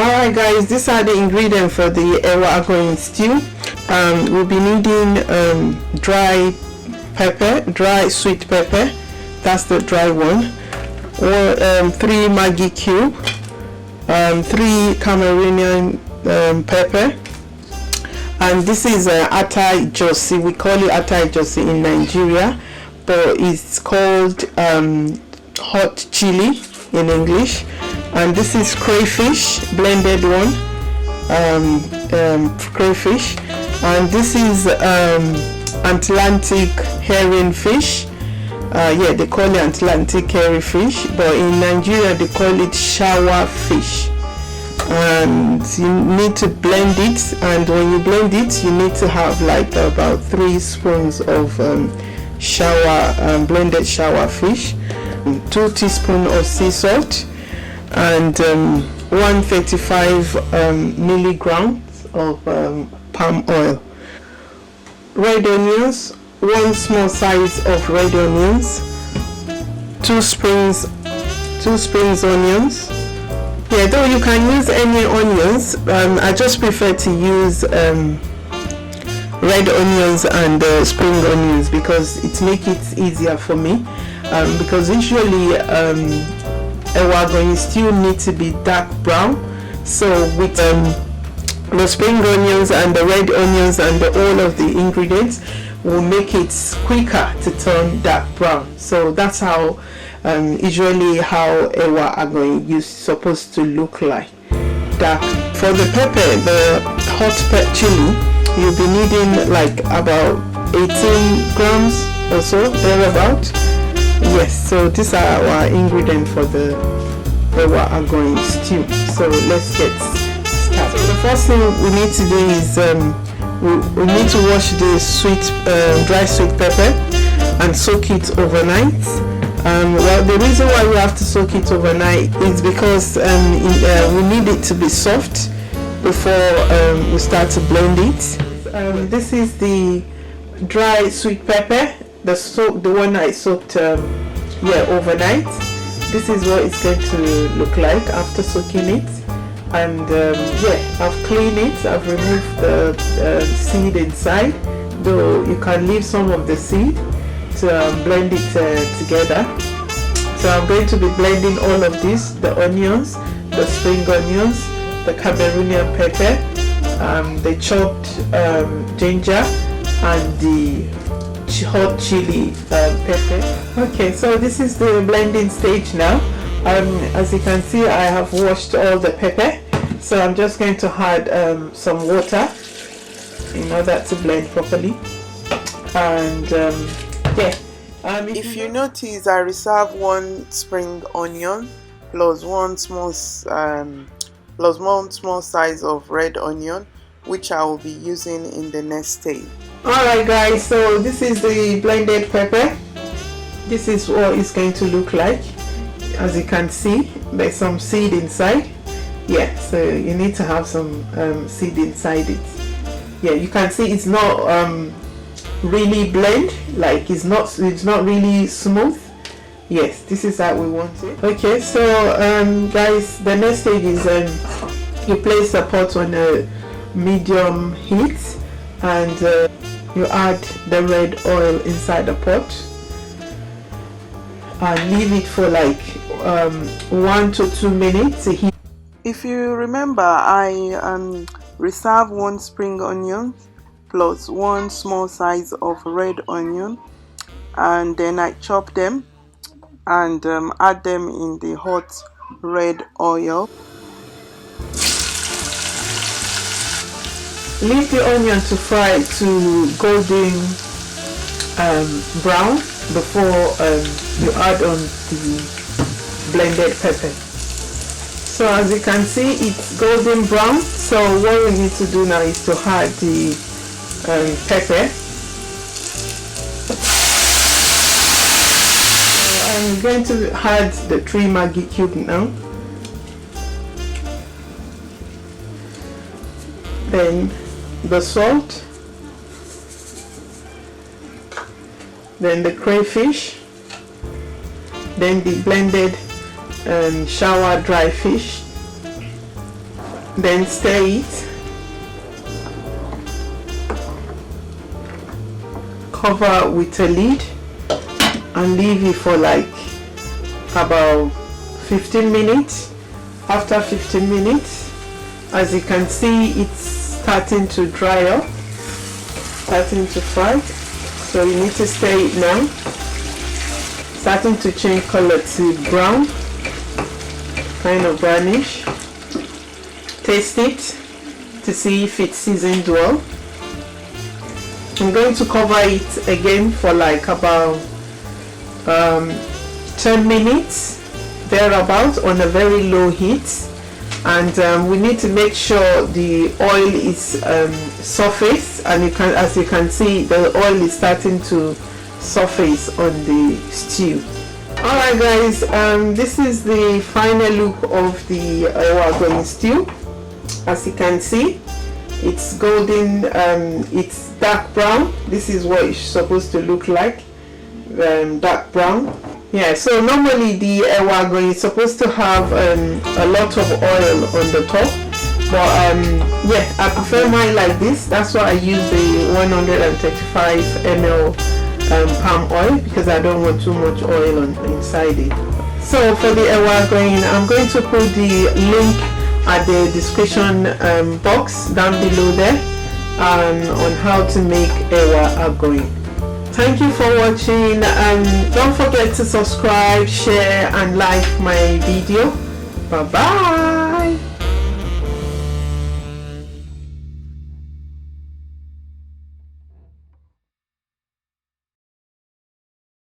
Alright guys, these are the ingredients for the EWA AGOYIN stew. We'll be needing dry sweet pepper, that's the dry one, or 3 Maggi cube, 3 Cameroonian pepper, and this is ijos. We call it ijos in Nigeria, but it's called hot chili in English. And this is crayfish, blended one, crayfish, and this is Atlantic herring fish. Yeah, they call it Atlantic herring fish, but in Nigeria they call it shawa fish. And you need to blend it, and when you blend it, you need to have like about 3 spoons of blended shawa fish, 2 teaspoons of sea salt, and 135 milligrams of palm oil. Red onions, 1 small size of red onions, 2 springs onions. Yeah, though you can use any onions, I just prefer to use red onions and spring onions because it makes it easier for me, because usually EWA AGOYIN still need to be dark brown. So with the spring onions and the red onions and all of the ingredients will make it quicker to turn dark brown. So that's how usually how EWA AGOYIN is supposed to look like, dark. For the pepper, the hot chili, you'll be needing like about 18 grams or so, thereabout. Yes, so these are our ingredients for the EWA AGOYIN stew. So let's get started. So the first thing we need to do is we need to wash the dry sweet pepper and soak it overnight. Well, the reason why we have to soak it overnight is because we need it to be soft before we start to blend it. This is the dry sweet pepper, the one I soaked overnight. This is what it's going to look like after soaking it. And yeah, I've cleaned it, I've removed the seed inside, though you can leave some of the seed to blend it together. So I'm going to be blending all of this, the onions, the spring onions, the Cameroonian pepper, the chopped ginger, and the hot chili pepper. Okay, so this is the blending stage now. As you can see, I have washed all the pepper, so I'm just going to add some water in order to blend properly. And yeah, if you notice, I reserve 1 spring onion plus one small size of red onion, which I will be using in the next stage. Alright guys, so this is the blended pepper. This is what it's going to look like. As you can see, there's some seed inside. Yeah, so you need to have some seed inside it. Yeah, you can see it's not really blend, like it's not really smooth. Yes, this is how we want it. Okay, so guys, the next stage is you place the pot on a medium heat, and you add the red oil inside the pot and leave it for like 1 to 2 minutes to heat. If you remember, I reserve 1 spring onion plus 1 small size of red onion, and then I chop them and add them in the hot red oil. Leave the onion to fry to golden brown before you add on the blended pepper. So as you can see, it's golden brown. So what we need to do now is to add the pepper. I'm going to add the 3 Maggi cube now. Then the salt, then the crayfish, then the blended shawa dry fish, then stir it, cover with a lid and leave it for like about 15 minutes. After 15 minutes, as you can see, it's starting to dry up, starting to fry, so you need to stir it now. Starting to change color to brown, kind of brownish. Taste it to see if it's seasoned well. I'm going to cover it again for like about 10 minutes thereabout on a very low heat, and we need to make sure the oil is surface, and as you can see, the oil is starting to surface on the stew. Alright guys, this is the final look of the ewa agoyin stew. As you can see, it's golden, it's dark brown. This is what it's supposed to look like, dark brown. Yeah, so normally the ewa agoyin is supposed to have a lot of oil on the top, but yeah, I prefer mine like this. That's why I use the 135 ml palm oil, because I don't want too much oil inside it. So for the ewa agoyin, I'm going to put the link at the description box down below there on how to make ewa agoyin. Thank you for watching, don't forget to subscribe, share and like my video. Bye bye.